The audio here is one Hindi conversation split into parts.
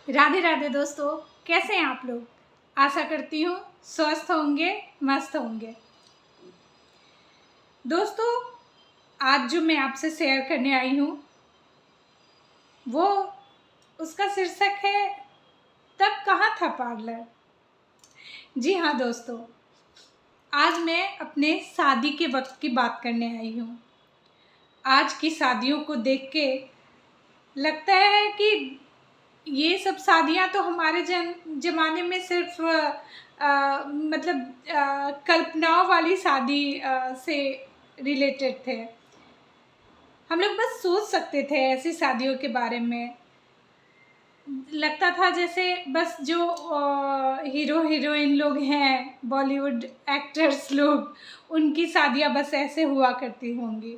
राधे राधे दोस्तों, कैसे हैं आप लोग। आशा करती हूँ स्वस्थ होंगे, मस्त होंगे। दोस्तों, आज जो मैं आपसे शेयर करने आई हूँ वो उसका शीर्षक है तब कहाँ था पार्लर। जी हाँ दोस्तों, आज मैं अपने शादी के वक्त की बात करने आई हूँ। आज की शादियों को देख के लगता है कि ये सब शादियाँ तो हमारे ज़माने में सिर्फ कल्पनाओं वाली शादी से रिलेटेड थे। हम लोग बस सोच सकते थे ऐसी शादियों के बारे में। लगता था जैसे बस जो हीरो हीरोइन लोग हैं, बॉलीवुड एक्टर्स लोग, उनकी शादियाँ बस ऐसे हुआ करती होंगी।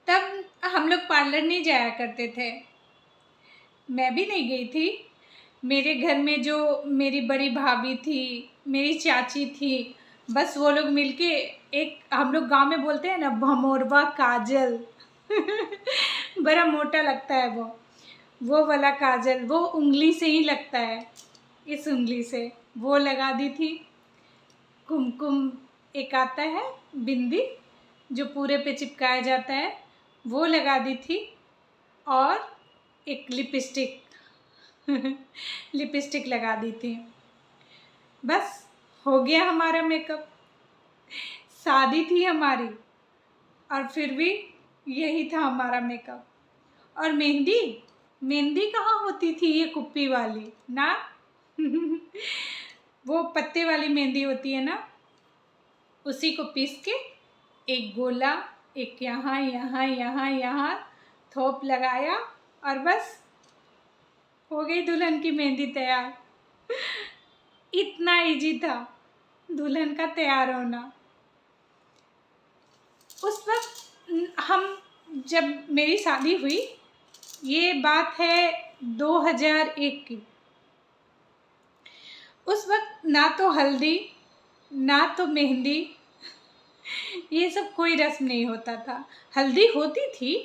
तब हम लोग पार्लर नहीं जाया करते थे, मैं भी नहीं गई थी। मेरे घर में जो मेरी बड़ी भाभी थी, मेरी चाची थी, बस वो लोग मिलके एक, हम लोग गांव में बोलते हैं ना, भमोरवा काजल बड़ा मोटा लगता है वो वाला काजल, वो उंगली से ही लगता है, इस उंगली से वो लगा दी थी। कुमकुम एक आता है बिंदी जो पूरे पे चिपकाया जाता है, वो लगा दी थी। और एक लिपस्टिक लिपस्टिक लगा दी थी। बस हो गया हमारा मेकअप। शादी थी हमारी और फिर भी यही था हमारा मेकअप। और मेहंदी मेहंदी कहाँ होती थी, ये कुप्पी वाली ना वो पत्ते वाली मेहंदी होती है ना, उसी को पीस के एक गोला, एक यहाँ यहाँ यहाँ यहाँ थोप लगाया और बस हो गई दुल्हन की मेहंदी तैयार। इतना इजी था दुल्हन का तैयार होना। उस वक्त जब मेरी शादी हुई, ये बात है 2001 की। उस वक्त ना तो हल्दी ना तो मेहंदी, ये सब कोई रस्म नहीं होता था। हल्दी होती थी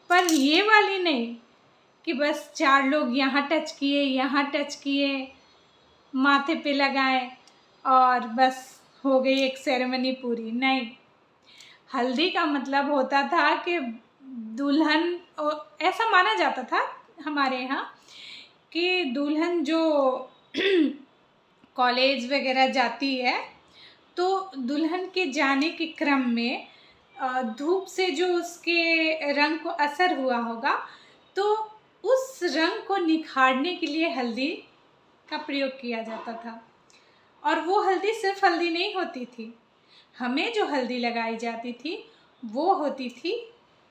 पर ये वाली नहीं कि बस 4 लोग यहाँ टच किए, यहाँ टच किए, माथे पे लगाए और बस हो गई एक सेरेमनी पूरी। नहीं, हल्दी का मतलब होता था कि दुल्हन, ऐसा माना जाता था हमारे यहाँ कि दुल्हन जो कॉलेज वगैरह जाती है तो दुल्हन के जाने के क्रम में धूप से जो उसके रंग को असर हुआ होगा, तो उस रंग को निखारने के लिए हल्दी का प्रयोग किया जाता था। और वो हल्दी सिर्फ हल्दी नहीं होती थी, हमें जो हल्दी लगाई जाती थी वो होती थी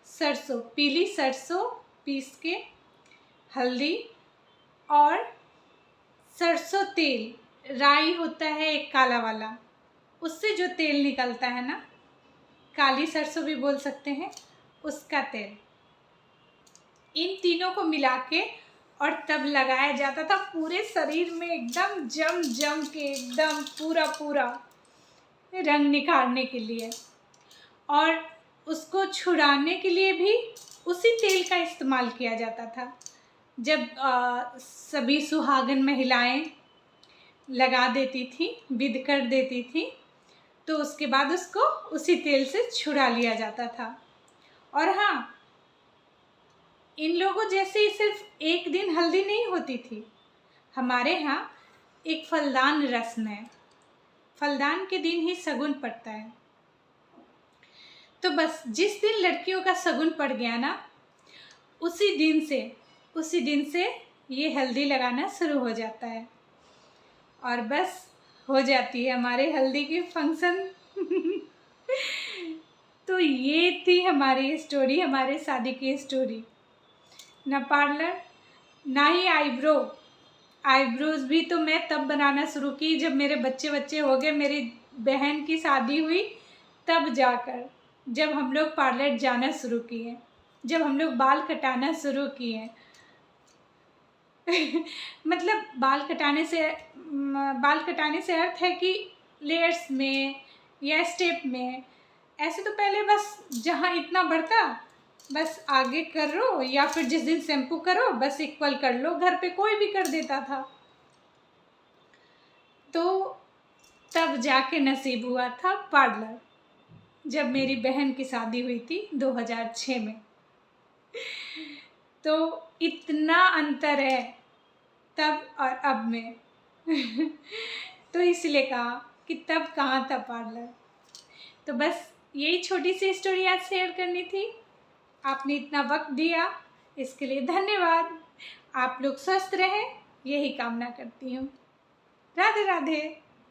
सरसों, पीली सरसों पीस के हल्दी, और सरसों तेल, राई होता है एक काला वाला, उससे जो तेल निकलता है ना, काली सरसों भी बोल सकते हैं, उसका तेल, इन तीनों को मिला के और तब लगाया जाता था पूरे शरीर में, एकदम जम जम के, एकदम पूरा पूरा रंग निखारने के लिए। और उसको छुड़ाने के लिए भी उसी तेल का इस्तेमाल किया जाता था। जब सभी सुहागन महिलाएं लगा देती थी, विध कर देती थी, तो उसके बाद उसको उसी तेल से छुड़ा लिया जाता था। और हाँ, इन लोगों जैसे ही सिर्फ एक दिन हल्दी नहीं होती थी, हमारे यहाँ एक फलदान रस्म है। फलदान के दिन ही शगुन पड़ता है। तो बस जिस दिन लड़कियों का शगुन पड़ गया ना, उसी दिन से ये हल्दी लगाना शुरू हो जाता है और बस हो जाती है हमारे हल्दी की फंक्शन तो ये थी हमारी स्टोरी, हमारे शादी की स्टोरी। ना पार्लर, ना ही आईब्रोज भी तो मैं तब बनाना शुरू की जब मेरे बच्चे हो गए, मेरी बहन की शादी हुई, तब जाकर, जब हम लोग पार्लर जाना शुरू किए, जब हम लोग बाल कटाना शुरू किए मतलब बाल कटाने से अर्थ है कि लेयर्स में या स्टेप में। ऐसे तो पहले बस जहाँ इतना बढ़ता बस आगे करो या फिर जिस दिन शैम्पू करो बस इक्वल कर लो, घर पे कोई भी कर देता था। तो तब जाके नसीब हुआ था पार्लर, जब मेरी बहन की शादी हुई थी 2006 में। तो इतना अंतर है तब और अब में। तो इसलिए कहा कि तब कहाँ था पार्लर। तो बस यही छोटी सी स्टोरी आज शेयर करनी थी। आपने इतना वक्त दिया इसके लिए धन्यवाद। आप लोग स्वस्थ रहें यही कामना करती हूँ। राधे राधे।